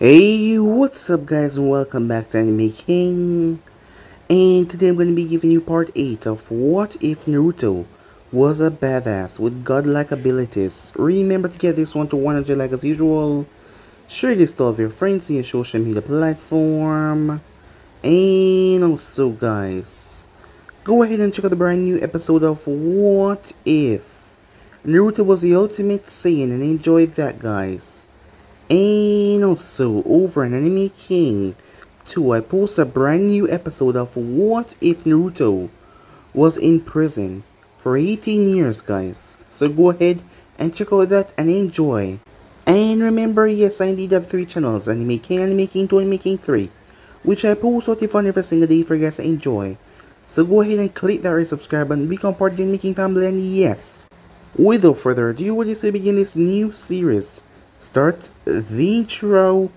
Hey, what's up guys and welcome back to Anime King. And today I'm going to be giving you part 8 of What If Naruto Was a Badass with godlike abilities. Remember to get this one to 100 like as usual. Share this to all of your friends in your social media platform. And also guys, go ahead and check out the brand new episode of What If Naruto Was the Ultimate Saiyan and enjoy that guys. And also, over on Anime King 2, I post a brand new episode of What If Naruto Was in Prison for 18 years, guys. So go ahead and check out that and enjoy. And remember, yes, I indeed have 3 channels, Anime King, Anime King 2, Anime King 3, which I post what if on every single day for you guys to enjoy. So go ahead and click that red subscribe button, become part of the Anime King family, and yes, without further ado, we're just to begin this new series. Start the intro.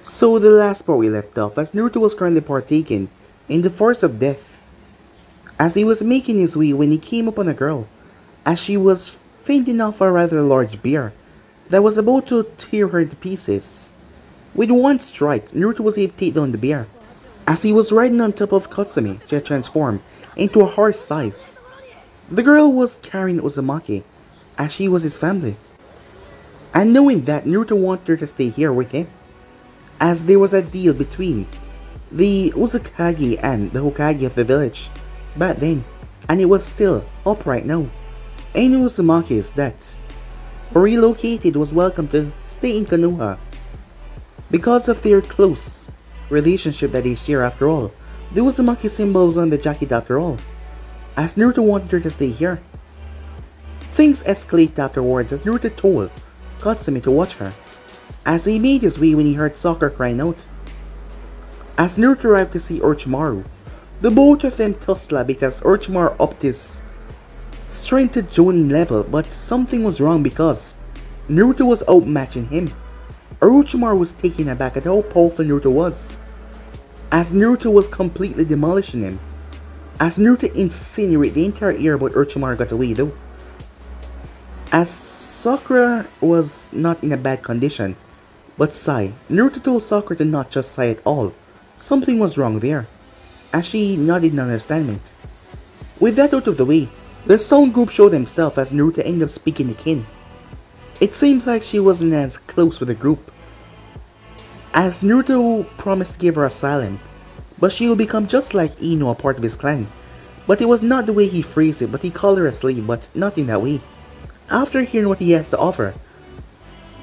So the last part we left off as Naruto was currently partaking in the force of death. As he was making his way when he came upon a girl, as she was fainting off a rather large bear that was about to tear her to pieces. With one strike, Naruto was able to take down the bear. As he was riding on top of Katsumi, she had transformed into a horse size. The girl was carrying Uzumaki, as she was his family. And knowing that, Naruto wanted her to stay here with him, as there was a deal between the Uzukage and the Hokage of the village back then, and it was still up right now. Any Uzumakis that relocated was welcome to stay in Konoha because of their close relationship that they share. After all, the Uzumaki symbol was on the jacket after all, as Naruto wanted her to stay here. Things escalated afterwards as Naruto told Katsumi to watch her, as he made his way when he heard Sakura crying out. As Naruto arrived to see Orochimaru, the both of them tussle because Orochimaru upped his strength to Jonin level, but something was wrong because Naruto was outmatching him. Orochimaru was taken aback at how powerful Naruto was, as Naruto was completely demolishing him. As Naruto insinuated the entire air about Orochimaru got away though. As Sakura was not in a bad condition, but sigh. Naruto told Sakura to not just sigh at all. Something was wrong there, as she nodded in understanding. With that out of the way, the sound group showed themselves as Naruto ended up speaking to Kin. It seems like she wasn't as close with the group, as Naruto promised to give her asylum, but she will become just like Ino, a part of his clan. But it was not the way he phrased it, but he called her a slave, but not in that way. After hearing what he has to offer,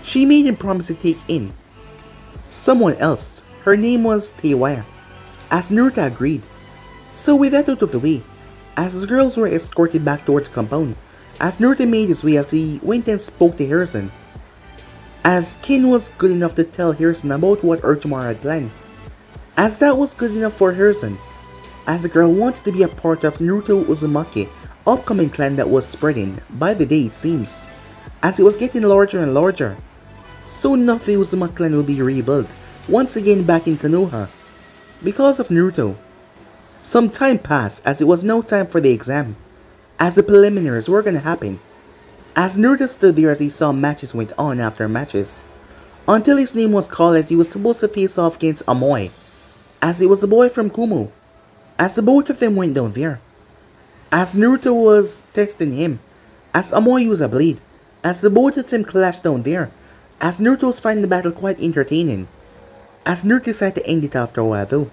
she made him promise to take in someone else. Her name was Teiwaya, as Naruto agreed. So with that out of the way, as the girls were escorted back towards the compound, as Naruto made his way as he went and spoke to Hiruzen, as Kin was good enough to tell Hiruzen about what Orochimaru had planned, as that was good enough for Hiruzen, as the girl wanted to be a part of Naruto Uzumaki upcoming clan that was spreading by the day it seems, as it was getting larger and larger. Soon enough the Uzumaki clan will be rebuilt once again back in Konoha because of Naruto. Some time passed as it was now time for the exam, as the preliminaries were gonna happen. As Naruto stood there as he saw matches went on after matches, until his name was called as he was supposed to face off against Amoy, as it was the boy from Kumo, as the both of them went down there. As Naruto was testing him, as Amoy used a blade, as the both of them clashed down there, as Naruto was finding the battle quite entertaining, as Naruto decided to end it after a while though,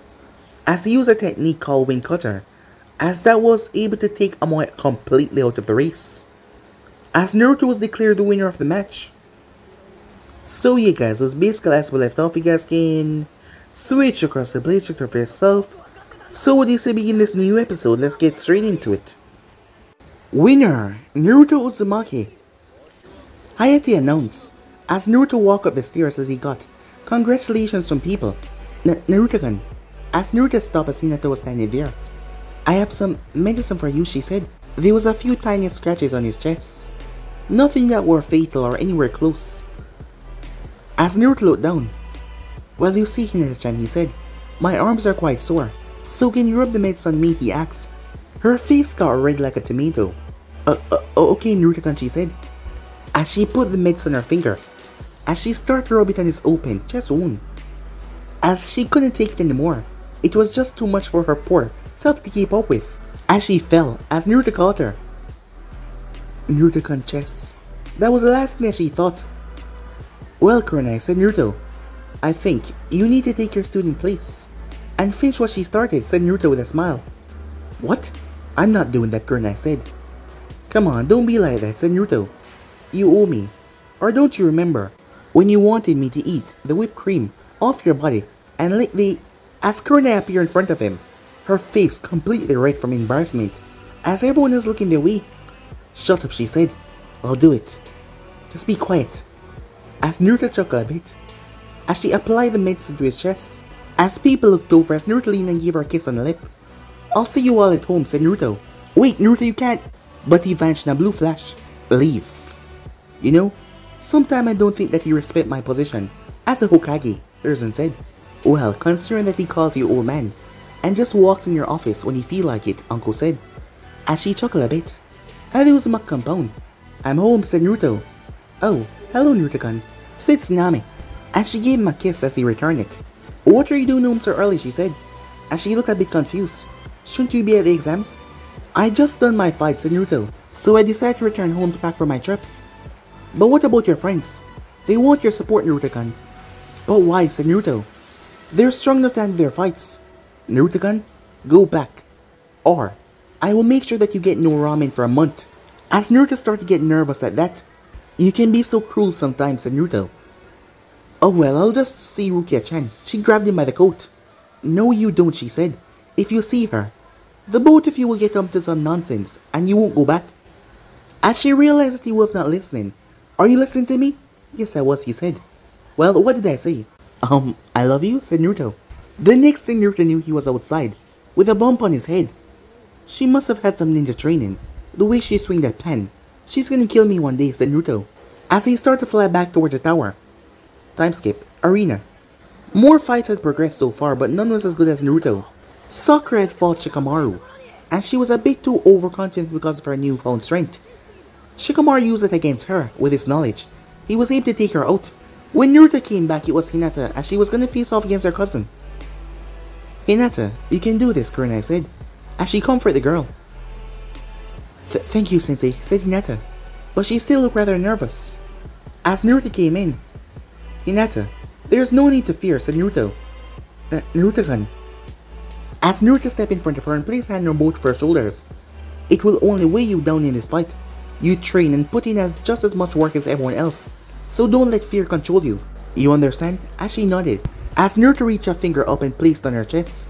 as he used a technique called Wind Cutter, as that was able to take Amoy completely out of the race, as Naruto was declared the winner of the match. So yeah guys, those basically as we left off. You guys can switch across the blade, check for yourself. So what do you say begin this new episode? Let's get straight into it. Winner! Naruto Uzumaki! Hayate announced, as Naruto walked up the stairs as he got congratulations from people. Naruto-kun. As Naruto stopped as Hinata was standing there. I have some medicine for you, she said. There was a few tiny scratches on his chest. Nothing that were fatal or anywhere close. As Naruto looked down. Well, you see, Hinata-chan, he said. My arms are quite sore. So can you rub the meds on me, he asked. Her face got red like a tomato. Okay, Naruto-kun, she said. As she put the meds on her finger. As she started to rub it on his open chest wound. As she couldn't take it anymore. It was just too much for her poor self to keep up with. As she fell, as Naruto caught her. Naruto-kun chest. That was the last thing she thought. Well, Kurenai, said Naruto. I think you need to take your student place and finish what she started, said Naruto with a smile. What? I'm not doing that, Kurenai said. Come on, don't be like that, said Naruto. You owe me. Or don't you remember when you wanted me to eat the whipped cream off your body and lick the... As Kurenai appeared in front of him, her face completely red from embarrassment, as everyone was looking their way. Shut up, she said. I'll do it. Just be quiet. As Naruto chuckled a bit, as she applied the medicine to his chest, as people looked over as Naruto leaned and gave her a kiss on the lip. I'll see you all at home, said Naruto. Wait, Naruto, you can't. But he vanished in a blue flash. Leave. You know, sometimes I don't think that you respect my position as a Hokage, Hiruzen said. Well, considering that he calls you old man and just walks in your office when he feel like it, Uncle said. As she chuckled a bit. How do you compound? I'm home, said Naruto. Oh, hello, Naruto-kun, said Tsunami. As she gave him a kiss as he returned it. What are you doing home so early, she said. As she looked a bit confused. Shouldn't you be at the exams? I just done my fight, said Naruto, so I decided to return home to pack for my trip. But what about your friends? They want your support, Naruto-kun. But why, said Naruto. They're strong enough to handle their fights. Naruto-kun, go back. Or, I will make sure that you get no ramen for a month. As Naruto started to get nervous at that. You can be so cruel sometimes, said Naruto. Oh well, I'll just see Rukia-chan. She grabbed him by the coat. No you don't, she said. If you see her, the both of you will get up to some nonsense and you won't go back. As she realized that he was not listening. Are you listening to me? Yes, I was, he said. Well, what did I say? I love you, said Naruto. The next thing Naruto knew, he was outside, with a bump on his head. She must have had some ninja training, the way she swung that pen. She's gonna kill me one day, said Naruto, as he started to fly back towards the tower. Time skip. Arena. More fights had progressed so far, but none was as good as Naruto. Sakura had fought Shikamaru, and she was a bit too overconfident because of her newfound strength. Shikamaru used it against her, with his knowledge. He was able to take her out. When Naruto came back, it was Hinata, as she was gonna face off against her cousin. Hinata, you can do this, Kurenai said, as she comforted the girl. Thank you, Sensei, said Hinata, but she still looked rather nervous. As Naruto came in, Hinata, there's no need to fear, said Naruto. Naruto-kun. As Naruto stepped in front of her and placed a hand on both of her shoulders. It will only weigh you down in this fight. You train and put in just as much work as everyone else, so don't let fear control you. You understand? As she nodded, as Naruto reached a finger up and placed on her chest.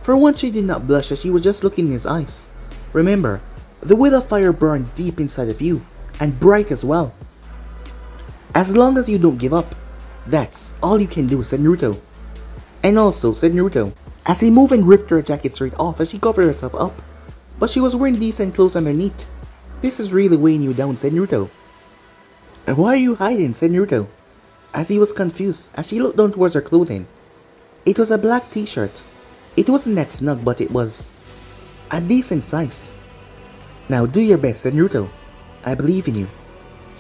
For once she did not blush as she was just looking in his eyes. Remember, the will of fire burned deep inside of you, and bright as well. As long as you don't give up, that's all you can do, said Naruto. And also, said Naruto, as he moved and ripped her jacket straight off as she covered herself up. But she was wearing decent clothes underneath. This is really weighing you down, said Naruto. And why are you hiding, said Naruto, as he was confused as she looked down towards her clothing. It was a black t-shirt. It wasn't that snug, but it was a decent size. Now do your best, said Naruto. I believe in you.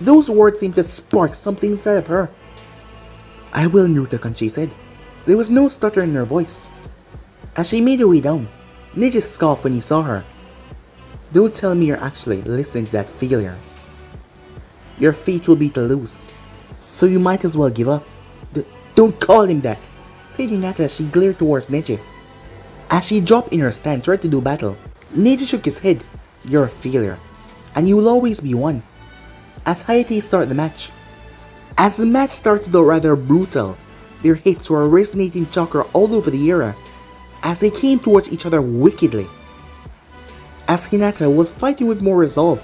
Those words seemed to spark something inside of her. I will, Naruto-kun, she said. There was no stutter in her voice. As she made her way down, Neji scoffed when he saw her. Don't tell me you're actually listening to that failure. Your fate will be to lose, so you might as well give up. Don't call him that, said Hinata as she glared towards Neji. As she dropped in her stance ready to do battle, Neji shook his head. You're a failure, and you will always be one. As Hayate started the match. As the match started out rather brutal, their hits were resonating chakra all over the area, as they came towards each other wickedly. as Hinata was fighting with more resolve.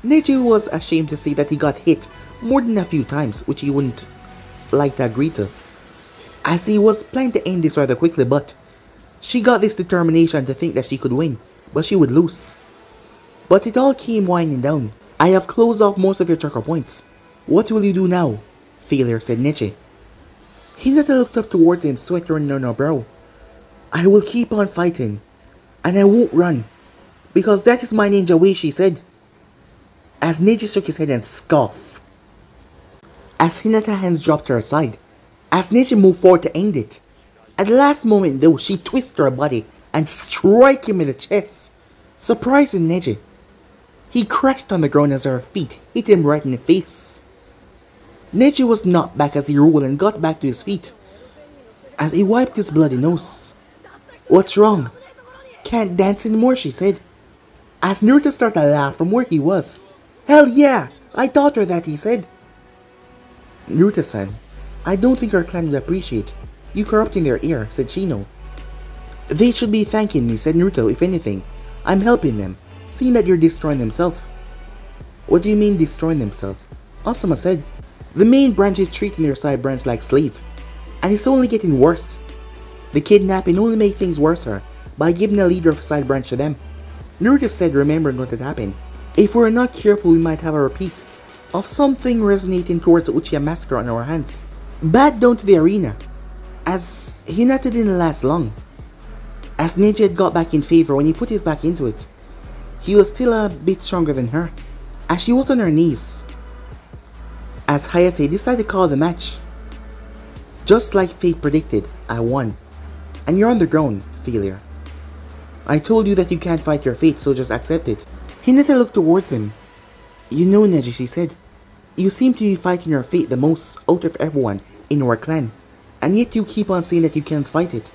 Neji was ashamed to say that he got hit more than a few times, which he wouldn't like to agree to, as he was planning to end this rather quickly, but she got this determination to think that she could win, but she would lose. But it all came winding down. I have closed off most of your chakra points. What will you do now? Failure, said Neji. Hinata looked up towards him, sweat running on her brow. I will keep on fighting, and I won't run, because that is my ninja way, she said, as Neji shook his head and scoffed. As Hinata's hands dropped to her side, as Neji moved forward to end it. At the last moment though, she twisted her body and struck him in the chest, surprising Neji. He crashed on the ground as her feet hit him right in the face. Neji was knocked back as he rolled and got back to his feet, as he wiped his bloody nose. What's wrong? Can't dance anymore, she said, as Naruto started to laugh from where he was. Hell yeah, I taught her that, he said. Naruto-san, I don't think our clan would appreciate you corrupting their ear, said Shino. They should be thanking me, said Naruto. If anything, I'm helping them, seeing that you're destroying themselves. What do you mean destroying themselves? Asuma said. The main branch is treating their side branch like slave, and it's only getting worse. The kidnapping only made things worse by giving the leader of a side branch to them. Naruto said, remembering what had happened. If we're not careful, we might have a repeat of something resonating towards the Uchiha massacre on our hands. Back down to the arena, as Hinata didn't last long. As Neji had got back in favor when he put his back into it, he was still a bit stronger than her, as she was on her knees. As Hayate decided to call the match. Just like fate predicted, I won. And you're on the ground, failure. I told you that you can't fight your fate, so just accept it. Hinata looked towards him. You know, Neji, she said, you seem to be fighting your fate the most out of everyone in our clan, and yet you keep on saying that you can't fight it.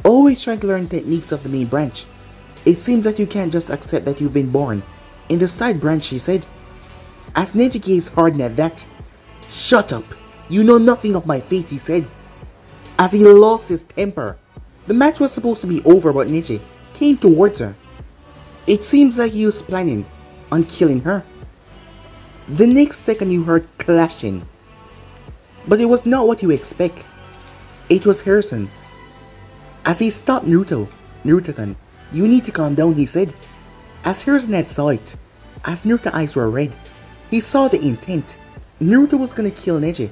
Always trying to learn techniques of the main branch. It seems that you can't just accept that you've been born in the side branch, she said. As Neji gazed hard at that. Shut up, you know nothing of my fate, he said, as he lost his temper. The match was supposed to be over, but Neji came towards her. It seems like he was planning on killing her. The next second you heard clashing, but it was not what you expect. It was Hiruzen. As he stopped Naruto, Naruto-kun, you need to calm down, he said. As Hiruzen had saw it, as Naruto's eyes were red, he saw the intent. Naruto was gonna kill Neji.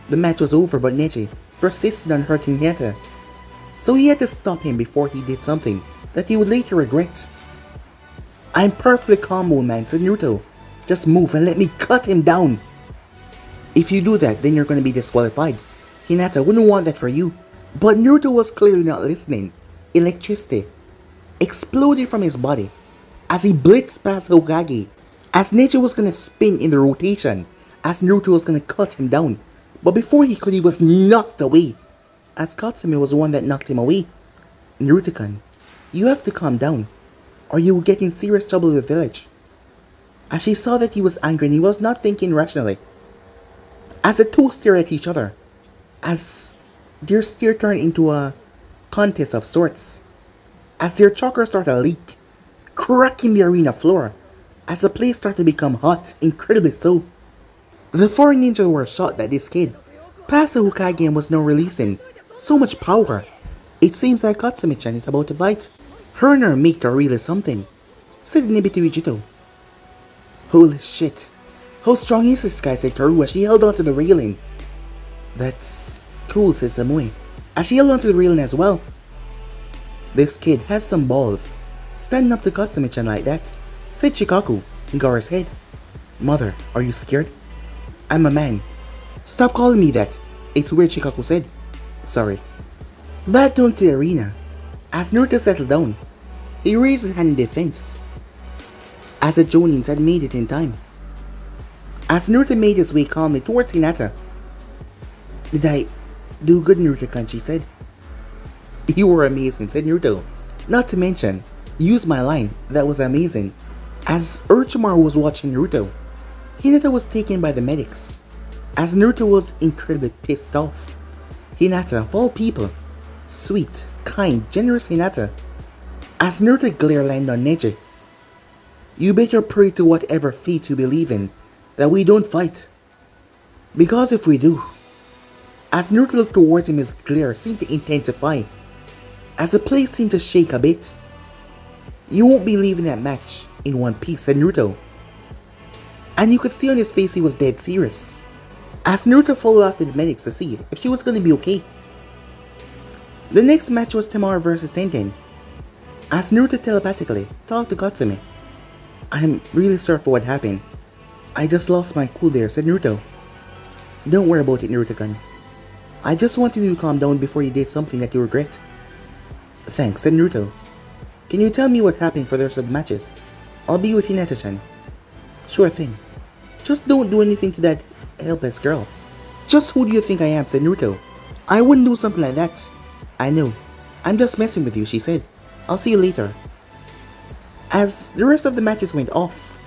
The match was over, but Neji persisted on hurting Hinata, so he had to stop him before he did something that he would later regret. I'm perfectly calm, old man, said Naruto. Just move and let me cut him down. If you do that, then you're gonna be disqualified. Hinata wouldn't want that for you. But Naruto was clearly not listening. Electricity exploded from his body as he blitzed past Hokage, as Neji was gonna spin in the rotation, as Naruto was gonna cut him down. But before he could, he was knocked away, as Katsume was the one that knocked him away. Naruto-kun, you have to calm down, or you will get in serious trouble with the village. As she saw that he was angry and he was not thinking rationally. As the two stared at each other, as their stare turned into a contest of sorts, as their chakra started to leak, cracking the arena floor, as the place started to become hot, incredibly so. The four ninjas were shocked that this kid, past the Hokage, and was now releasing so much power. It seems like Katsume-chan is about to fight. Her and her mate are really something, said Nibito Ijito. Holy shit, how strong is this guy, said Karu as she held onto the railing. That's cool, said Samui, as she held onto the railing as well. This kid has some balls, standing up to Katsume-chan like that, said Shikaku in Gaara's head. Mother, are you scared? I'm a man. Stop calling me that. It's weird, Shikaku said. Sorry. Back down to the arena. As Naruto settled down, he raised his hand in defense, as the Jonins had made it in time. As Naruto made his way calmly towards Hinata. Did I do good, Naruto-kun, she said. You were amazing, said Naruto. Not to mention, use my line, that was amazing. As Orochimaru was watching Naruto, Hinata was taken by the medics, as Naruto was incredibly pissed off. Hinata, of all people, sweet, kind, generous Hinata. As Naruto glare landed on Neji, You better pray to whatever fate you believe in that we don't fight. Because if we do, as Naruto looked towards him, his glare seemed to intensify, as the place seemed to shake a bit. You won't be leaving that match in one piece, said Naruto. And you could see on his face he was dead serious, as Naruto followed after the medics to see if she was going to be okay. The next match was Temari vs Tenten, as Naruto telepathically talked to Katsumi. I'm really sorry for what happened. I just lost my cool there, said Naruto. Don't worry about it, Naruto-kun. I just wanted you to calm down before you did something that you regret. Thanks, said Naruto. Can you tell me what happened for the rest of the matches? I'll be with you, Hinata-chan. Sure thing. Just don't do anything to that helpless girl. Just who do you think I am, said Naruto. I wouldn't do something like that. I know. I'm just messing with you, she said. I'll see you later. As the rest of the matches went off,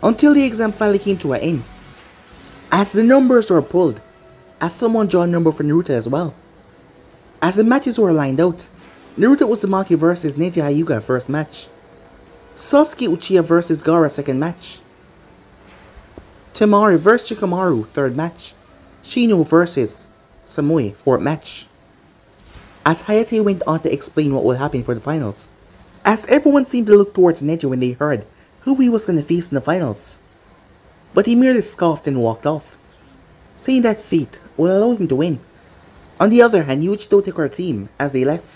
until the exam finally came to an end. As the numbers were pulled, as someone drew a number for Naruto as well. As the matches were lined out, Naruto Uzumaki vs Neji Hyuga first match. Sasuke Uchiha vs Gaara second match. Temari vs Shikamaru third match. Shino vs Samui fourth match. As Hayate went on to explain what would happen for the finals, as everyone seemed to look towards Neji when they heard who he was going to face in the finals. But he merely scoffed and walked off, saying that fate would allow him to win. On the other hand, Yujito took her team as they left.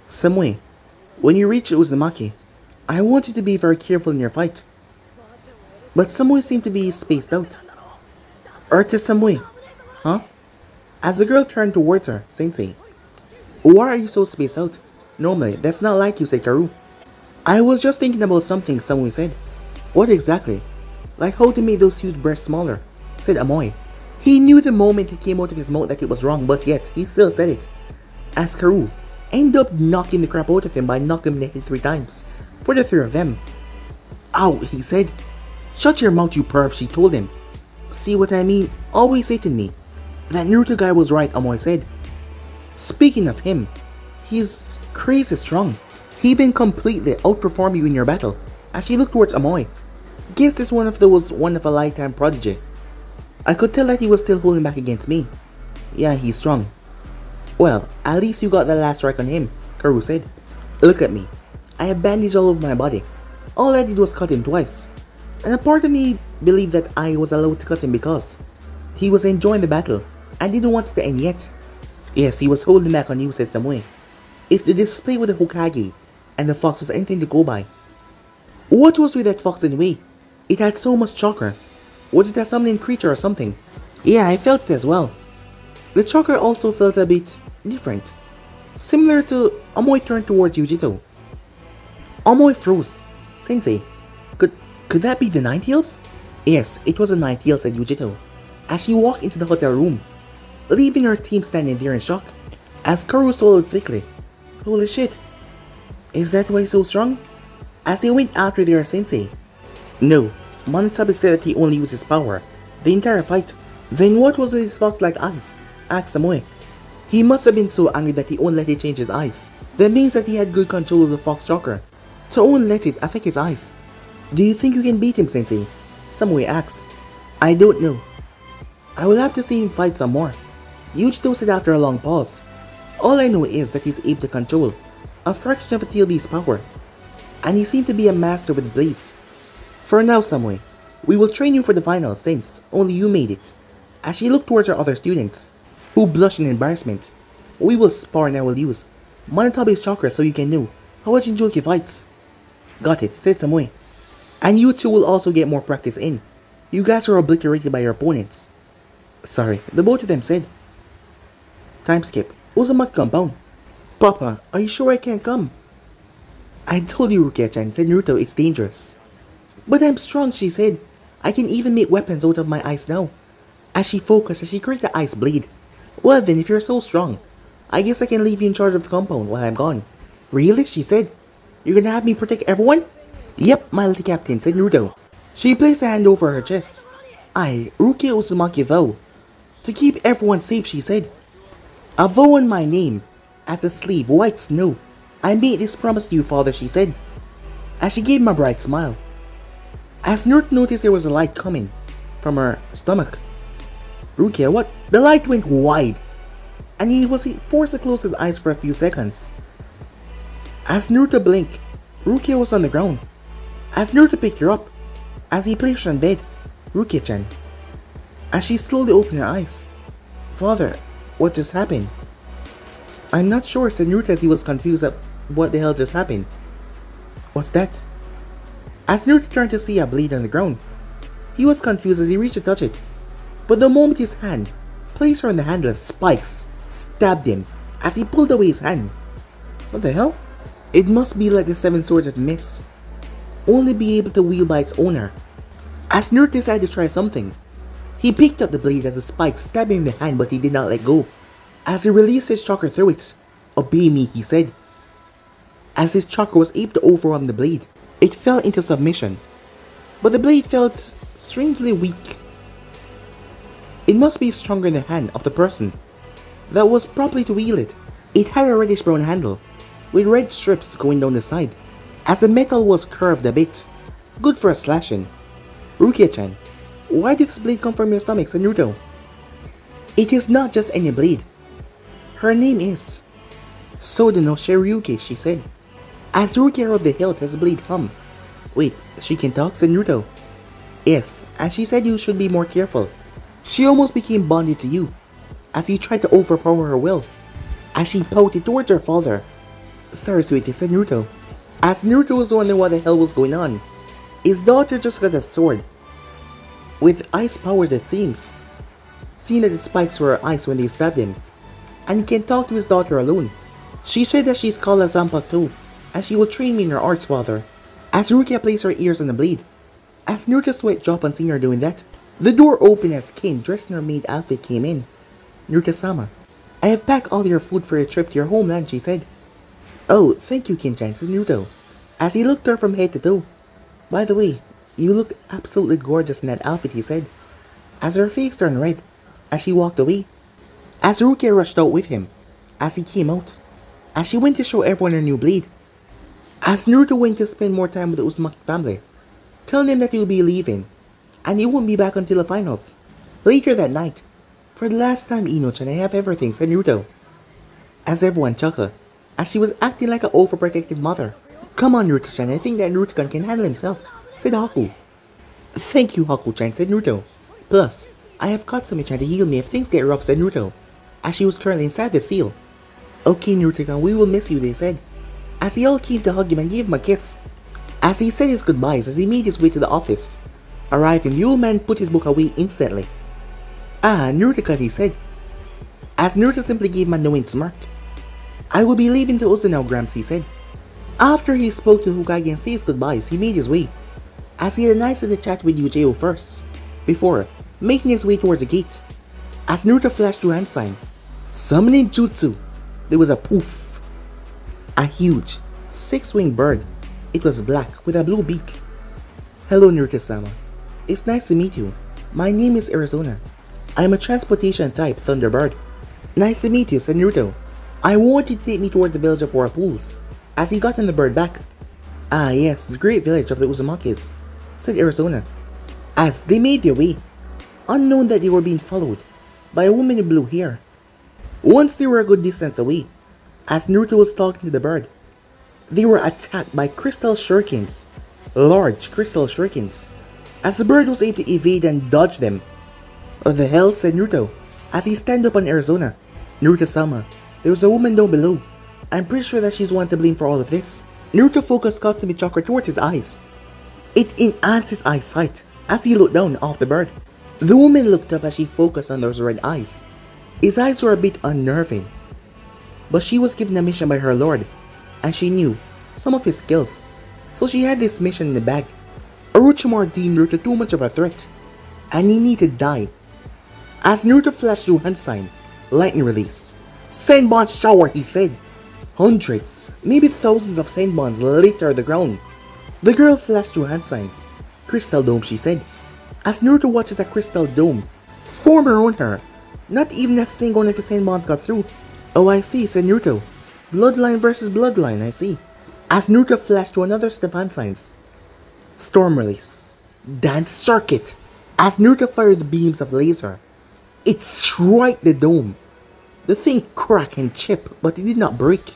Samui, when you reach Uzumaki, I want you to be very careful in your fight. But Samui seemed to be spaced out. To Samui, huh? As the girl turned towards her, Sensei, why are you so spaced out? Normally, that's not like you, said Karu. I was just thinking about something, Samui said. What exactly? Like how to make those huge breasts smaller, said Amoy. He knew the moment it came out of his mouth that it was wrong, but yet, he still said it. As Karu ended up knocking the crap out of him by knocking him in the head 3 times, for the 3 of them. Ow, he said. Shut your mouth, you perv, she told him. See what I mean? Always hating me. That Naruto guy was right, Amoy said. Speaking of him, he's crazy strong. He even completely outperformed you in your battle. As she looked towards Amoy, guess this one of those one-of-a-lifetime prodigy. I could tell that he was still holding back against me. Yeah, he's strong. Well, at least you got the last strike on him, Karu said. Look at me. I have bandage all over my body. All I did was cut him twice. And a part of me believed that I was allowed to cut him because he was enjoying the battle and didn't want it to end yet. Yes, he was holding back on you, said Samui. If the display with the Hokage and the fox was anything to go by, what was with that fox anyway? It had so much chakra. Was it a summoning creature or something? Yeah, I felt it as well. The chakra also felt a bit different. Similar to Amoy turned towards Yujito. Amoy froze. Sensei, could that be the Ninetales? Yes, it was a Ninetales, said Yujito, as she walked into the hotel room, leaving her team standing there in shock. As Karu swallowed thickly. Holy shit. Is that why he's so strong? As they went after their sensei. No, Monotabi said that he only used his power the entire fight. Then what was with his fox-like eyes? Asked Samui. He must have been so angry that he only let it change his eyes. That means that he had good control of the fox chakra, to only let it affect his eyes. Do you think you can beat him, Sensei? Samui asked. I don't know. I will have to see him fight some more. Yujito said after a long pause. All I know is that he's able to control a fraction of a TLB's power, and he seemed to be a master with blades. For now, Samui, we will train you for the finals since only you made it. As she looked towards her other students, who blushed in embarrassment. We will spar and I will use Monotabi's chakra so you can know how Jinchuriki fights. Got it, said Samui. And you two will also get more practice in. You guys are obliterated by your opponents. Sorry, the both of them said. Time skip. Uzumaki compound. Papa, are you sure I can't come? I told you, Rukia-chan, said Naruto, it's dangerous. But I'm strong, she said. I can even make weapons out of my ice now. As she focused, as she created the ice blade. Well then, if you're so strong, I guess I can leave you in charge of the compound while I'm gone. Really? She said. You're gonna have me protect everyone? Yep, my little captain, said Naruto. She placed a hand over her chest. I, Rukia Uzumaki, vow to keep everyone safe, she said. A vow in my name, as a slave, white snow. I made this promise to you, father, she said. As she gave him a bright smile. As Naruto noticed there was a light coming from her stomach. Rukia, what? The light went wide, and he was forced to close his eyes for a few seconds. As Naruto blinked, Rukia was on the ground. As Naruto picked her up, as he placed her on bed, Rukia-chan, as she slowly opened her eyes. Father, what just happened? I'm not sure, said Naruto as he was confused at what the hell just happened. What's that? As Naruto turned to see a blade on the ground, he was confused as he reached to touch it. But the moment his hand placed her on the handle, spikes stabbed him as he pulled away his hand. What the hell? It must be like the 7 swords of Mist, only be able to wield by its owner. As Naruto decided to try something, he picked up the blade as the spike stabbed him in the hand, but he did not let go. As he released his chakra through it, obey me, he said. As his chakra was able to overwhelm the blade, it fell into submission, but the blade felt strangely weak. It must be stronger in the hand of the person that was properly to wield it. It had a reddish brown handle with red strips going down the side, as the metal was curved a bit, good for a slashing. Rukia-chan, why did this blade come from your stomach, said Naruto? It is not just any blade. Her name is Soda no Shiryuki, she said. As Rukia rubbed the hilt as the blade hummed. Wait, she can talk, said Naruto. Yes, and she said you should be more careful. She almost became bonded to you, as you tried to overpower her will, as she pouted towards her father. Sorry, sweetie, said Naruto. As Naruto was wondering what the hell was going on, his daughter just got a sword, with ice powers it seems, seeing that it spikes through her eyes when they stabbed him, and he can talk to his daughter alone. She said that she's called a Zanpakuto, as she will train me in her arts, father. As Rukia placed her ears on the blade, as Naruto's sweat dropped on seeing her doing that, the door opened as Kin, dressed in her maid outfit, came in. Naruto-sama, I have packed all your food for your trip to your homeland, she said. Oh, thank you, Kin-chan, said Naruto, as he looked at her from head to toe. By the way, you look absolutely gorgeous in that outfit, he said, as her face turned red, as she walked away. As Rukia rushed out with him, as he came out, as she went to show everyone her new blade. As Naruto went to spend more time with the Uzumaki family, telling them that he'll be leaving, and he won't be back until the finals. Later that night, for the last time, Ino-chan, I have everything, said Naruto, as everyone chuckled, as she was acting like an overprotective mother. Come on, Naruto-chan, I think that Naruto-chan can handle himself, said Haku. Thank you, Haku-chan, said Naruto. Plus, I have Katsumi-chan to heal me if things get rough, said Naruto, as she was currently inside the seal. Okay, Naruto-chan, we will miss you, they said, as they all came to hug him and gave him a kiss. As he said his goodbyes as he made his way to the office. Arriving, the old man put his book away instantly. Ah, Naruto-chan, he said, as Naruto simply gave him a knowing smirk. I will be leaving to Ozu now, Gramps, he said. After he spoke to Hokage and said his goodbyes, he made his way, as he had a nice little chat with Eugeo first, before making his way towards the gate. As Naruto flashed through hand sign, summoning jutsu, there was a poof. A huge, 6-winged bird. It was black with a blue beak. Hello, Naruto-sama. It's nice to meet you. My name is Arizona. I am a transportation type Thunderbird. Nice to meet you, said Naruto. I want you to take me toward the village of Whirlpools, as he got on the bird back. Ah yes, the great village of the Uzumakis, said Arizona, as they made their way, unknown that they were being followed by a woman in blue hair. Once they were a good distance away, as Naruto was talking to the bird, they were attacked by crystal shurikens, large crystal shurikens, as the bird was able to evade and dodge them. What the hell, said Naruto, as he stand up on Arizona. Naruto-sama, there was a woman down below. I'm pretty sure that she's one to blame for all of this. Naruto focused Katsumi chakra towards his eyes. It enhanced his eyesight as he looked down off the bird. The woman looked up as she focused on those red eyes. His eyes were a bit unnerving, but she was given a mission by her lord, and she knew some of his skills, so she had this mission in the bag. Orochimaru deemed Naruto too much of a threat, and he needed to die. As Naruto flashed through hand sign, lightning release. Senbon shower, he said. Hundreds, maybe thousands of Senbons litter the ground. The girl flashed through hand signs. Crystal dome, she said, as Naruto watches a crystal dome form around her. Not even a single one of his Senbons got through. Oh, I see, said Naruto. Bloodline versus bloodline, I see. As Naruto flashed to another step hand signs. Storm release. Dance circuit. As Naruto fired the beams of laser, it struck the dome. The thing cracked and chipped, but it did not break.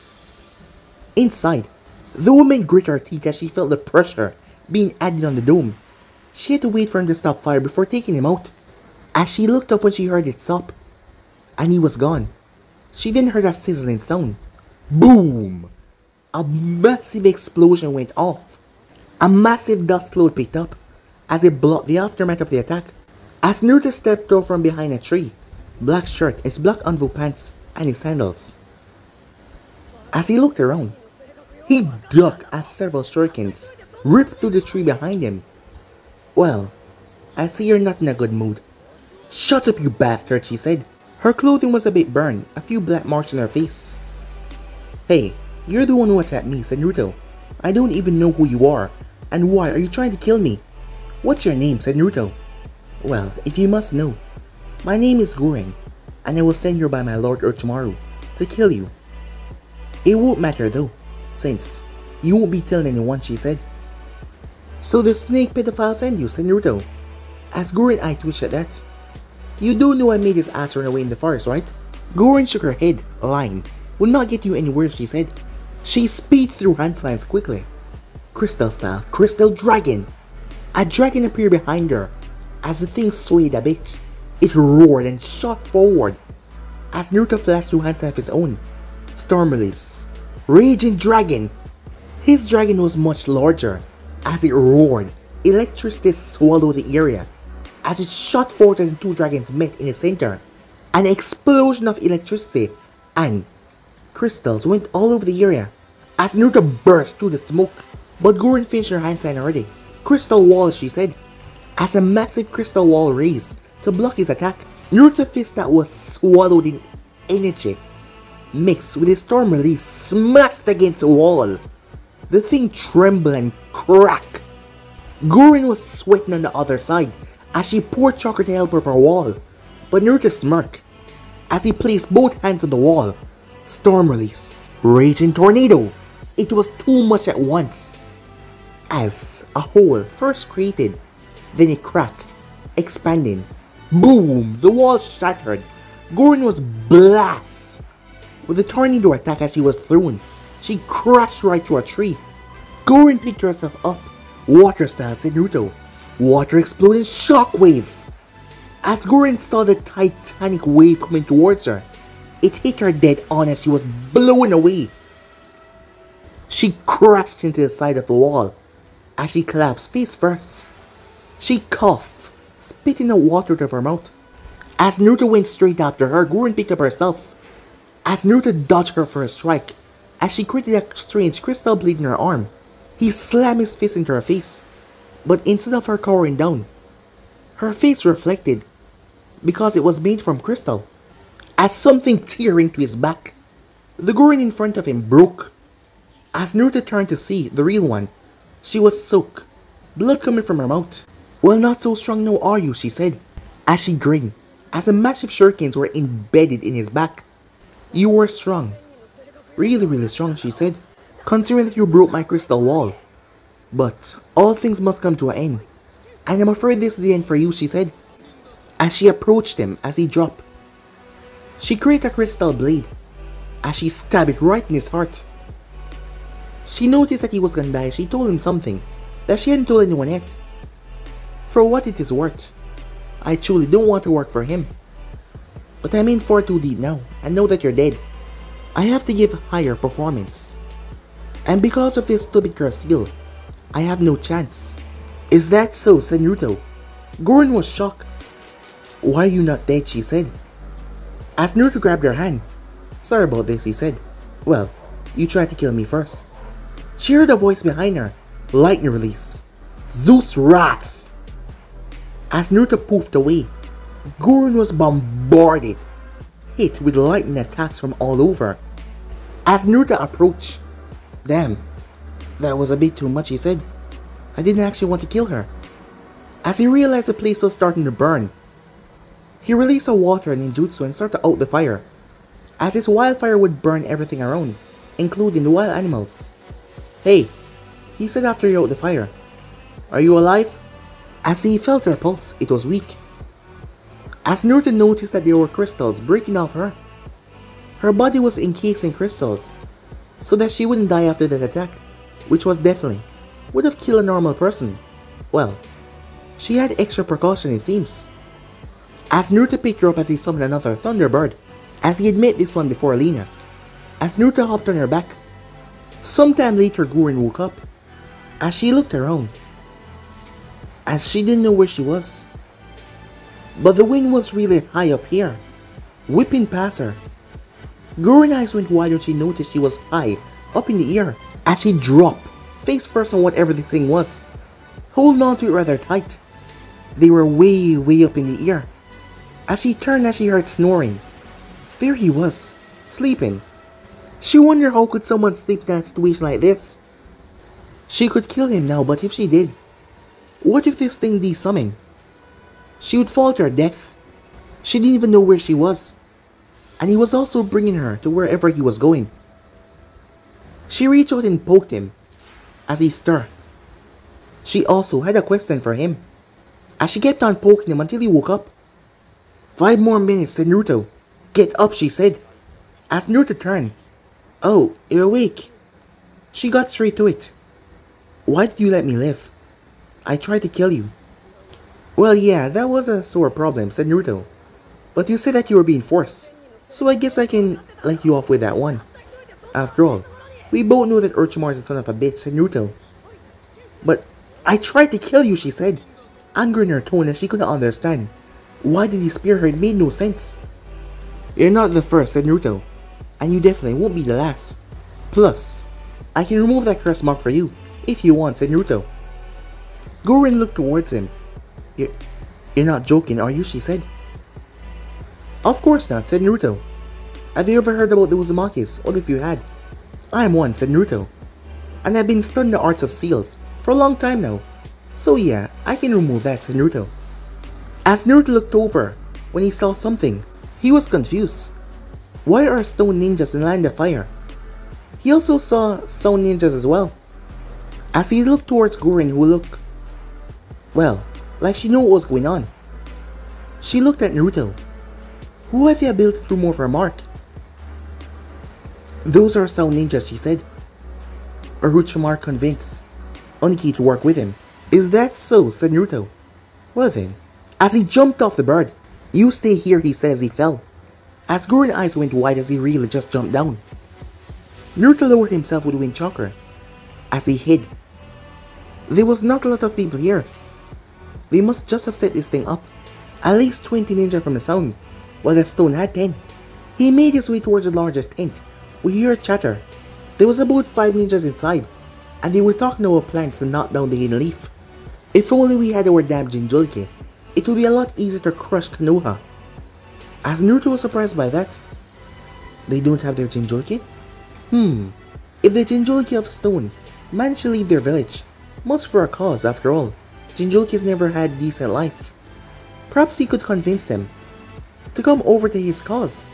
Inside, the woman grit her teeth as she felt the pressure being added on the dome. She had to wait for him to stop fire before taking him out. As she looked up when she heard it stop, and he was gone, she then heard a sizzling sound. Boom! A massive explosion went off. A massive dust cloud picked up as it blocked the aftermath of the attack. As Naruto stepped out from behind a tree, black shirt, his black envelope pants, and his sandals. As he looked around, he ducked as several shurikens ripped through the tree behind him. Well, I see you're not in a good mood. Shut up, you bastard, she said. Her clothing was a bit burned, a few black marks on her face. Hey, you're the one who attacked me, said Naruto. I don't even know who you are, and why are you trying to kill me? What's your name, said Naruto. Well, if you must know, my name is Gurren, and I was sent here by my Lord Orochimaru to kill you. It won't matter though, since you won't be telling anyone, she said. So the snake pedophile sent you, said Naruto. As Gurren eye twitched at that. You do know I made his ass run away in the forest, right? Gurren shook her head, lying. Will not get you anywhere, she said. She speed through hand signs quickly. Crystal style, Crystal Dragon. A dragon appeared behind her. As the thing swayed a bit, it roared and shot forward. As Naruto flashed through hand signs of his own. Storm release. Raging Dragon. His dragon was much larger. As it roared, electricity swallowed the area. As it shot forward and two dragons met in the center, an explosion of electricity and crystals went all over the area as Naruto burst through the smoke. But Gurren finished her hand sign already. Crystal wall, she said, as a massive crystal wall raised to block his attack. Naruto's fist that was swallowed in energy mixed with his storm release smashed against the wall. The thing trembled and cracked. Gurren was sweating on the other side as she poured chocolate to help up her wall, but Naruto smirked as he placed both hands on the wall. Storm release. Raging tornado. It was too much at once. As a hole first created, then it cracked, expanding. Boom! The wall shattered. Gurren was blast. With the tornado attack as she was thrown, she crashed right through a tree. Gurren picked herself up. Water style, said Naruto. Water exploding shockwave. As Gurren saw the titanic wave coming towards her, it hit her dead on as she was blown away. She crashed into the side of the wall as she collapsed face first. She coughed, spitting out water out of her mouth. As Naruto went straight after her, Gurren picked up herself. As Naruto dodged her for a strike, as she created a strange crystal blade in her arm, he slammed his fist into her face. But instead of her cowering down, her face reflected because it was made from crystal. As something teared into his back, the Gurren in front of him broke. As Naruto turned to see the real one, she was soaked, blood coming from her mouth. Well, not so strong now are you, she said, as she grinned, as the massive shurikens were embedded in his back. You were strong. Really strong, she said, considering that you broke my crystal wall. But all things must come to an end, and I'm afraid this is the end for you, she said, as she approached him as he dropped. She created a crystal blade, as she stabbed it right in his heart. She noticed that he was gonna die. She told him something that she hadn't told anyone yet. For what it is worth, I truly don't want to work for him. But I'm in for too deep now, and know that you're dead. I have to give higher performance. And because of this stupid curse skill, I have no chance. Is that so, said Naruto. Gurren was shocked. Why are you not dead, she said. As Naruto grabbed her hand. Sorry about this, he said. Well, you tried to kill me first. She heard a voice behind her. Lightning release. Zeus Wrath. As Naruto poofed away, Gurren was bombarded, hit with lightning attacks from all over. As Naruto approached, damn, that was a bit too much, he said. I didn't actually want to kill her. As he realized the place was starting to burn, he released a water ninjutsu and started out the fire, as his wildfire would burn everything around, including the wild animals. Hey, he said after he out the fire. Are you alive? As he felt her pulse, it was weak. As Naruto noticed that there were crystals breaking off her body was encased in crystals, so that she wouldn't die after that attack, which was definitely would have killed a normal person. Well, she had extra precaution it seems. As Naruto picked her up as he summoned another Thunderbird, as he had met this one before Lina. As Naruto hopped on her back, sometime later Gurren woke up. As she looked around, as she didn't know where she was. But the wind was really high up here, whipping past her. Gurren's eyes went wide when she noticed she was high up in the air as she dropped face first on whatever the thing was, holding on to it rather tight. They were way up in the air. As she turned as she heard snoring. There he was, sleeping. She wondered how could someone sleep in a situation like this. She could kill him now, but if she did, what if this thing de-summoned? She would fall to her death. She didn't even know where she was. And he was also bringing her to wherever he was going. She reached out and poked him as he stirred. She also had a question for him, as she kept on poking him until he woke up. 5 more minutes, said Naruto. Get up, she said. As Naruto turned. Oh, you're awake. She got straight to it. Why did you let me live? I tried to kill you. Well, yeah, that was a sore problem, said Naruto. But you said that you were being forced, so I guess I can let you off with that one. After all, we both know that Orochimaru is the son of a bitch, said Naruto. But I tried to kill you, she said, anger in her tone as she couldn't understand. Why did he spare her? It made no sense. You're not the first, said Naruto, and you definitely won't be the last. Plus, I can remove that curse mark for you, if you want, said Naruto. Gurren looked towards him. You're not joking, are you? She said. Of course not, said Naruto. Have you ever heard about the Uzumakis? What if you had? I am one, said Naruto. And I've been studying the arts of seals for a long time now. So yeah, I can remove that, said Naruto. As Naruto looked over, when he saw something, he was confused. Why are stone ninjas in Land of Fire? He also saw stone ninjas as well. As he looked towards Gurren, who looked, well, like she knew what was going on. She looked at Naruto, who had the ability to remove her mark. Those are sound ninjas, she said. Orochimaru convinced Oniki to work with him. Is that so? Said Naruto. Well then, as he jumped off the bird, you stay here, he said as he fell. As Gurren's eyes went wide as he really just jumped down. Naruto lowered himself with wind chakra as he hid. There was not a lot of people here. They must just have set this thing up. At least 20 ninjas from the sound, while the stone had 10. He made his way towards the largest tent. We heard chatter. There was about 5 ninjas inside, and they were talking about plans to knock down the hidden leaf. If only we had our damn Jinchuriki, it would be a lot easier to crush Konoha. As Naruto was surprised by that. They don't have their Jinchuriki? If the Jinchuriki of stone managed to leave their village, must for a cause after all. Jinchurikis never had a decent life. Perhaps he could convince them to come over to his cause.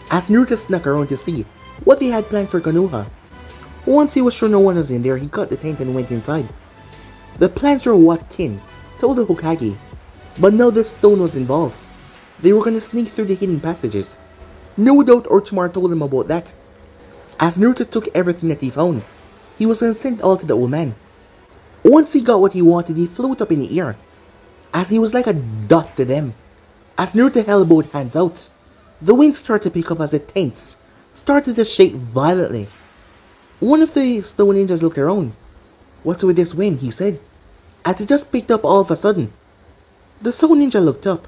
As Naruto snuck around to see what they had planned for Konoha. Once he was sure no one was in there, he cut the tent and went inside. The plans were what Kin told the Hokage, but now the stone was involved. They were gonna sneak through the hidden passages. No doubt Orochimaru told him about that. As Naruto took everything that he found, he was gonna send it all to the old man. Once he got what he wanted, he floated up in the air, as he was like a dot to them. As Naruto held both hands out, the wind started to pick up as the tents started to shake violently. One of the stone ninjas looked around. What's with this wind? He said, as it just picked up all of a sudden. The stone ninja looked up,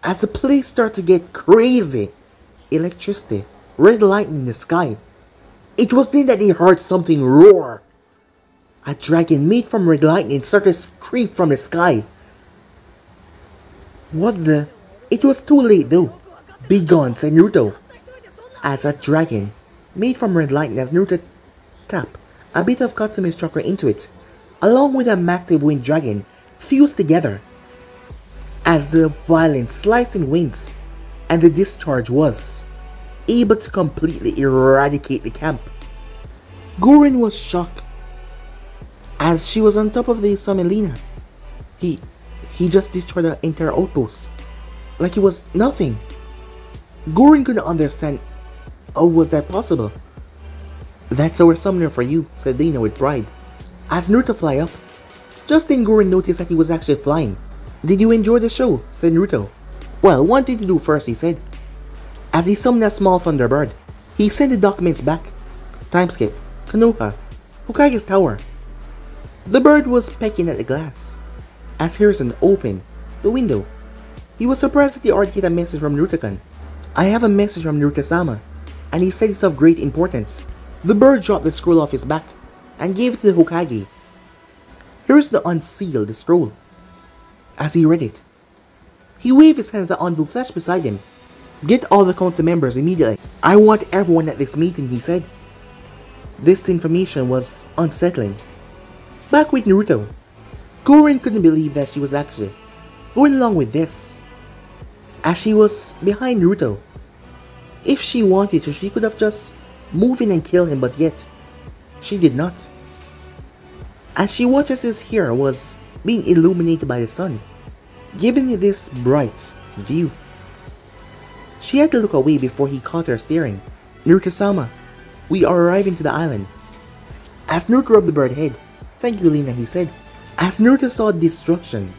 as the place started to get crazy. Electricity, red lightning in the sky. It was then that he heard something roar. A dragon made from red lightning started to creep from the sky. What the? It was too late though. Be gone, said Naruto. As a dragon made from red lightning, as Naruto tapped a bit of Katsume's chakra into it, along with a massive wind dragon, fused together. As the violent slicing winds and the discharge was able to completely eradicate the camp. Gurren was shocked, as she was on top of the Summon Lina. He he just destroyed the entire outpost. Like it was nothing. Gorin couldn't understand how was that possible. That's our summoner for you, said Dana with pride. Asked Naruto to fly up. Just then Gorin noticed that he was actually flying. Did you enjoy the show? Said Naruto. Well, one thing to do first, he said. As he summoned a small thunderbird, he sent the documents back. Time skip. Konoha. Hokage's tower. The bird was pecking at the glass. As Harrison opened the window, he was surprised that he already get a message from Naruto-kun. I have a message from Naruto-sama, and he said it's of great importance. The bird dropped the scroll off his back and gave it to the Hokage. Harrison unsealed the scroll. As he read it, he waved his hands at Anbu flashed beside him. Get all the council members immediately. I want everyone at this meeting, he said. This information was unsettling. Back with Naruto, Gorin couldn't believe that she was actually going along with this. As she was behind Naruto, if she wanted to, she could have just moved in and killed him, but yet, she did not. As she watches his hair was being illuminated by the sun, giving it this bright view. She had to look away before he caught her staring. Naruto-sama, we are arriving to the island. As Naruto rubbed the bird head, thank you, Lina, he said. As Naruto saw destruction,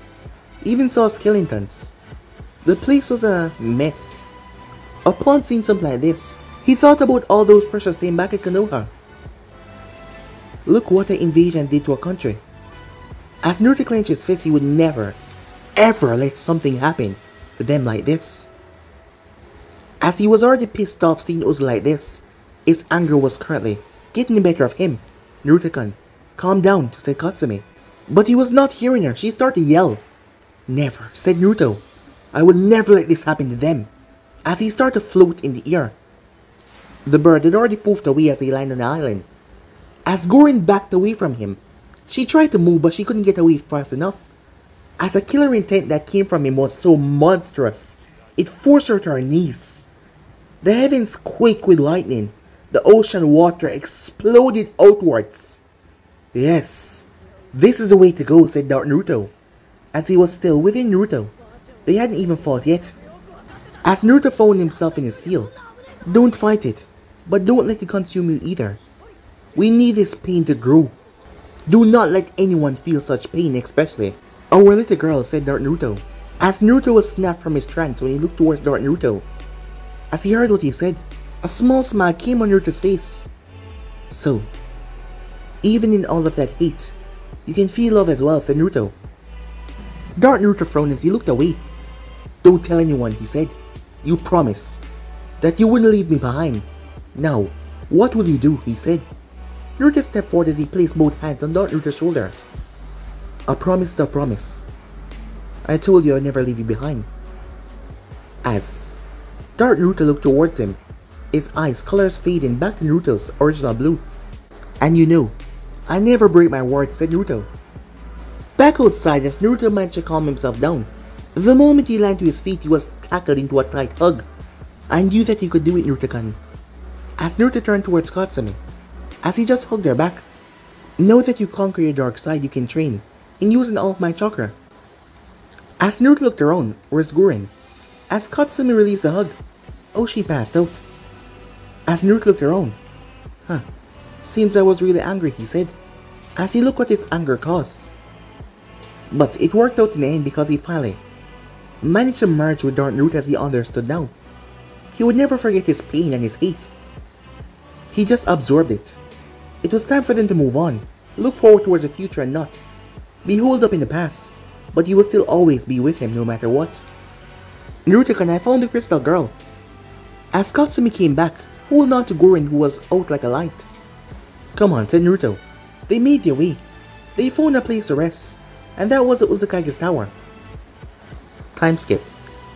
even saw skeletons, the place was a mess. Upon seeing something like this, he thought about all those precious things back at Konoha. Look what the invasion did to a country. As Naruto clenched his fist, he would never, ever let something happen to them like this. As he was already pissed off seeing Uzi like this, his anger was currently getting the better of him. Naruto-kun, calm down, said Katsumi. But he was not hearing her. She started to yell. Never, said Naruto. I will never let this happen to them. As he started to float in the air, the bird had already poofed away as he landed on the island. As Gorin backed away from him, she tried to move but she couldn't get away fast enough. As the killer intent that came from him was so monstrous, it forced her to her knees. The heavens quaked with lightning. The ocean water exploded outwards. Yes, this is the way to go, said Dark Naruto. As he was still within Naruto, they hadn't even fought yet. As Naruto found himself in his seal, don't fight it, but don't let it consume you either. We need this pain to grow. Do not let anyone feel such pain, especially our little girl, said Dark Naruto. As Naruto was snapped from his trance when he looked towards Dark Naruto. As he heard what he said, a small smile came on Naruto's face. So, even in all of that hate, you can feel love as well, said Naruto. Dark Naruto frowned as he looked away. Don't tell anyone, he said. You promise that you wouldn't leave me behind. Now, what will you do, he said. Naruto stepped forward as he placed both hands on Dark Naruto's shoulder. A promise is a promise. I told you I'd never leave you behind. As Dark Naruto looked towards him, his eyes colors fading back to Naruto's original blue. And you know, I never break my word, said Naruto. Back outside, as Naruto managed to calm himself down, the moment he landed to his feet, he was tackled into a tight hug. I knew that you could do it, Naruto-kun. As Naruto turned towards Katsumi, as he just hugged her back. Know that you conquer your dark side, you can train in using all of my chakra. As Naruto looked around, where's Gorin? As Katsumi released the hug, oh, she passed out. As Naruto looked around, seems I was really angry, he said, as he looked what his anger caused. But it worked out in the end because he finally managed to merge with Dark Naruto as he understood now. He would never forget his pain and his hate. He just absorbed it. It was time for them to move on, look forward towards the future and not be holed up in the past, but he would still always be with him no matter what. Naruto-kun, I found the crystal girl. As Katsumi came back, holding on to Gorin who was out like a light. Come on, said Naruto. They made their way. They found a place to rest, and that was at Uzukage's tower. Time skip.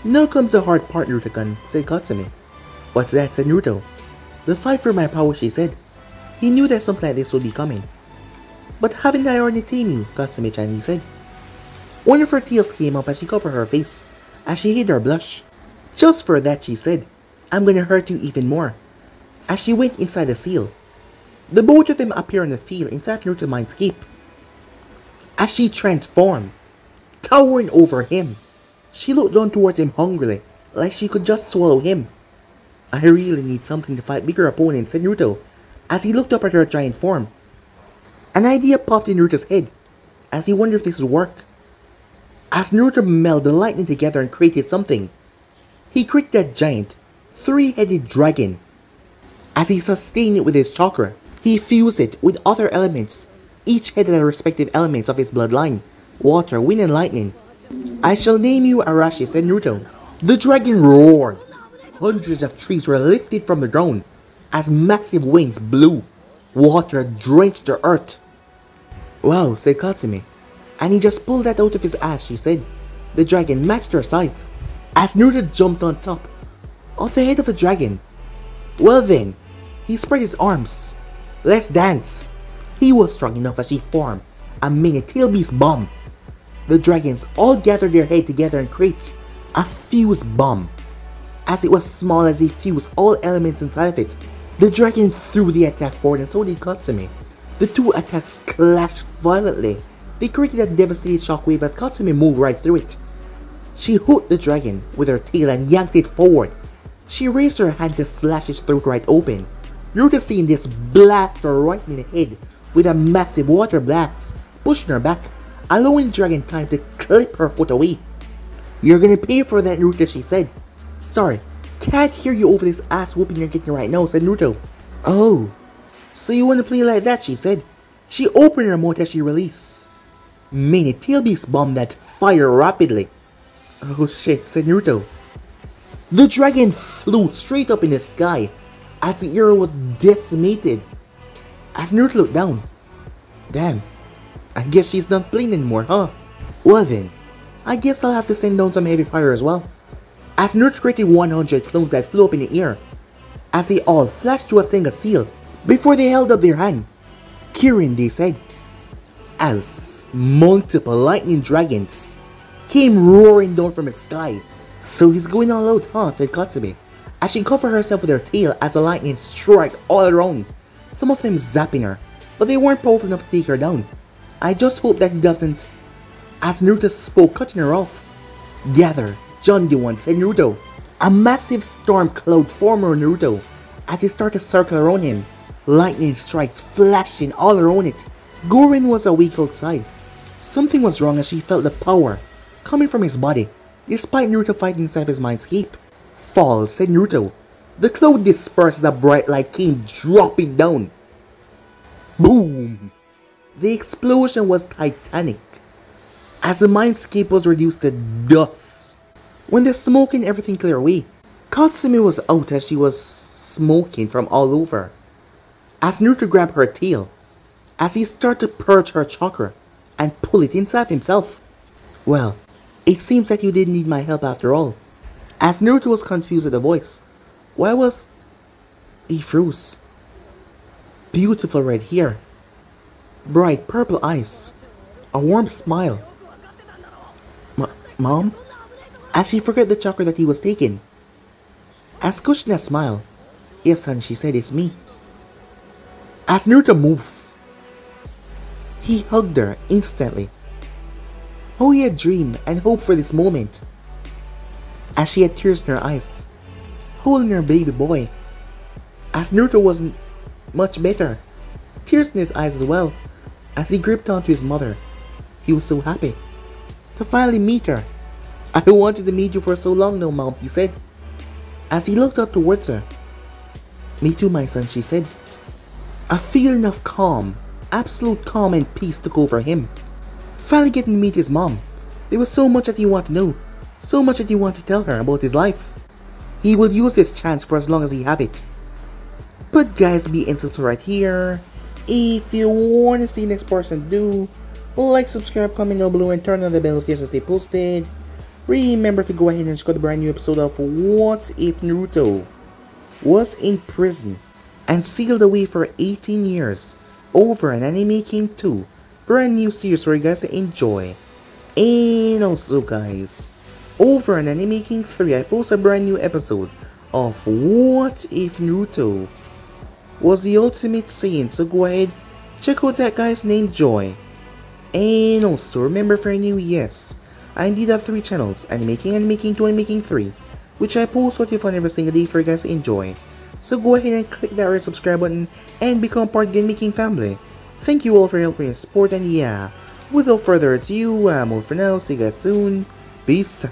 Now comes the hard part, Naruto-kun, said Katsumi. What's that, said Naruto. The fight for my power, she said. He knew that something like this would be coming. But haven't I already tamed you, Katsumi-chan, he said. One of her tears came up as she covered her face, as she hid her blush. Just for that, she said, I'm gonna hurt you even more. As she went inside the seal, the both of them appeared on the field inside Naruto's mindscape. As she transformed, towering over him. She looked down towards him hungrily, like she could just swallow him. I really need something to fight bigger opponents, said Naruto, as he looked up at her giant form. An idea popped in Naruto's head, as he wondered if this would work. As Naruto melded the lightning together and created something, he created a giant, three-headed dragon. As he sustained it with his chakra, he fused it with other elements, each headed the respective elements of his bloodline, water, wind, and lightning. I shall name you Arashi, said Naruto. The dragon roared. Hundreds of trees were lifted from the ground, as massive winds blew. Water drenched the earth. Wow, said Katsumi. And he just pulled that out of his ass, she said. The dragon matched her size. As Naruto jumped on top of the head of the dragon. Well then, he spread his arms. Let's dance. He was strong enough as he formed a mini tail beast bomb. The dragons all gathered their head together and created a fused bomb. As it was small as he fused all elements inside of it, the dragon threw the attack forward and so did Katsumi. The two attacks clashed violently. They created a devastating shockwave as Katsumi moved right through it. She hooked the dragon with her tail and yanked it forward. She raised her hand to slash his throat right open. Naruto seeing this blast her right in the head with a massive water blast, pushing her back, allowing the dragon time to clip her foot away. You're gonna pay for that, Naruto, she said. Sorry, can't hear you over this ass whooping you're getting right now, said Naruto. Oh, so you wanna play like that, she said. She opened her mouth as she released mini tail beast bomb that fired rapidly. Oh shit, said Naruto. The dragon flew straight up in the sky as the air was decimated. As Naruto looked down, damn, I guess she's not playing anymore, huh? Well then, I guess I'll have to send down some heavy fire as well. As Naruto created 100 clones that flew up in the air, as they all flashed to a single seal before they held up their hand. Kirin, they said, as multiple lightning dragons came roaring down from the sky. So he's going all out, huh? Said Katsumi, as she covered herself with her tail as the lightning struck all around, some of them zapping her, but they weren't powerful enough to take her down. I just hope that he doesn't. As Naruto spoke, cutting her off. Gather, John-Gi-Wan, said Naruto. A massive storm cloud formed around Naruto as he started to circle around him, lightning strikes flashing all around it. Gorin was awake outside. Something was wrong as she felt the power coming from his body, despite Naruto fighting inside his mindscape. Fall, said Naruto. The cloud dispersed as a bright light came dropping down. Boom! The explosion was titanic, as the mindscape was reduced to dust. When the smoke and everything cleared away, Katsumi was out as she was smoking from all over. As Naruto grabbed her tail, as he started to purge her chakra and pull it inside himself. Well, it seems that you didn't need my help after all. As Naruto was confused at the voice, why was... He froze. Beautiful red hair, bright purple eyes, a warm smile. Mom? As she forgot the chakra that he was taking. As Kushina smiled, yes son, she said, it's me. As Naruto moved, he hugged her instantly. How he had dreamed and hoped for this moment. As she had tears in her eyes, holding her baby boy. As Naruto wasn't much better, tears in his eyes as well, as he gripped onto his mother. He was so happy to finally meet her. I wanted to meet you for so long now, Mom, he said, as he looked up towards her. Me too, my son, she said. A feeling of calm, absolute calm and peace took over him. Finally getting to meet his mom. There was so much that he wanted to know, so much that he wanted to tell her about his life. He will use this chance for as long as he have it. But guys, be instant right here. If you want to see the next person do, like, subscribe, comment down below, and turn on the bell in case I stay posted. Remember to go ahead and check out the brand new episode of What If Naruto was in prison and sealed away for 18 years over an Anime King 2 brand new series for you guys to enjoy. And also guys, over an Anime King 3 I post a brand new episode of What If Naruto was the ultimate Saiyan, so go ahead, check out that guy's named Joy. And also remember, for new, yes, I indeed have 3 channels, Animaking, Animaking 2, and Making 3, which I post what you fun every single day for you guys to enjoy. So go ahead and click that red subscribe button and become part of the Animaking family. Thank you all for your help and support, and yeah, without further ado, I'm all for now. See you guys soon. Peace.